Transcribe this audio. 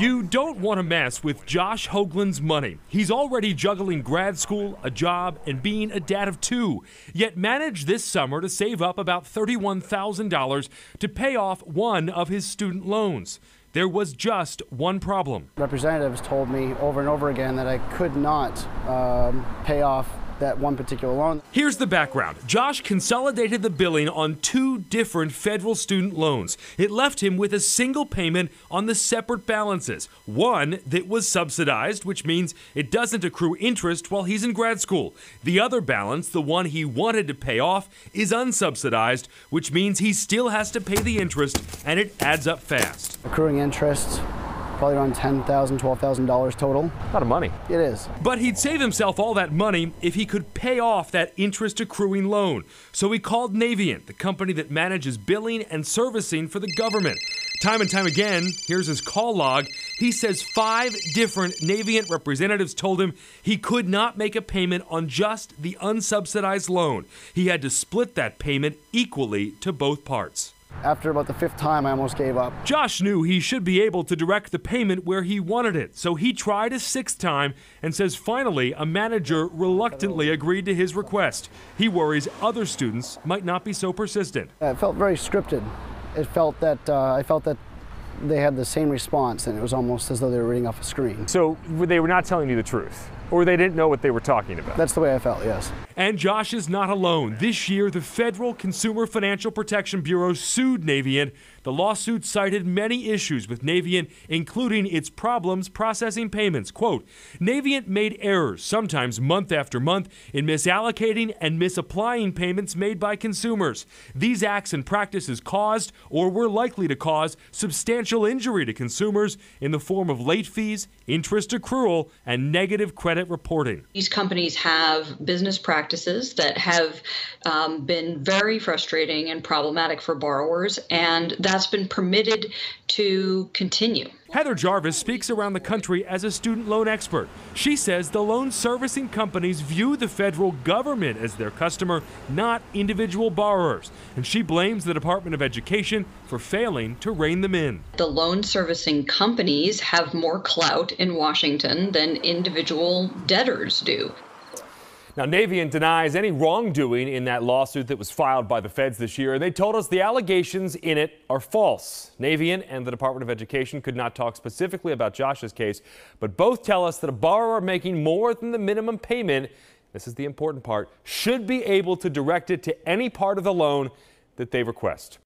You don't want to mess with Josh Hoagland's money. He's already juggling grad school, a job, and being a dad of two, yet managed this summer to save up about $31,000 to pay off one of his student loans. There was just one problem. Representatives told me over and over again that I could not pay off that one particular loan. Here's the background. Josh consolidated the billing on two different federal student loans. It left him with a single payment on the separate balances. One that was subsidized, which means it doesn't accrue interest while he's in grad school. The other balance, the one he wanted to pay off, is unsubsidized, which means he still has to pay the interest, and it adds up fast. Accruing interest, probably around $10,000, $12,000 total. A lot of money. It is. But he'd save himself all that money if he could pay off that interest accruing loan. So he called Navient, the company that manages billing and servicing for the government. Time and time again, here's his call log. He says 5 different Navient representatives told him he could not make a payment on just the unsubsidized loan. He had to split that payment equally to both parts. After about the 5th time, I almost gave up. Josh knew he should be able to direct the payment where he wanted it, so he tried a 6th time and says finally a manager reluctantly agreed to his request. He worries other students might not be so persistent. It felt very scripted. It felt that I felt that they had the same response, and it was almost as though they were reading off a screen. So they were not telling you the truth, or they didn't know what they were talking about? That's the way I felt, yes. And Josh is not alone. This year, the Federal Consumer Financial Protection Bureau sued Navient. The lawsuit cited many issues with Navient, including its problems processing payments. Quote, Navient made errors, sometimes month after month, in misallocating and misapplying payments made by consumers. These acts and practices caused, or were likely to cause, substantial injury to consumers in the form of late fees, interest accrual, and negative credit reporting. These companies have business practices that have been very frustrating and problematic for borrowers, and that's been permitted to continue. Heather Jarvis speaks around the country as a student loan expert. She says the loan servicing companies view the federal government as their customer, not individual borrowers. And she blames the Department of Education for failing to rein them in. The loan servicing companies have more clout in Washington than individual debtors do. Now, Navient denies any wrongdoing in that lawsuit that was filed by the feds this year. They told us the allegations in it are false. Navient and the Department of Education could not talk specifically about Josh's case, but both tell us that a borrower making more than the minimum payment, this is the important part, should be able to direct it to any part of the loan that they request.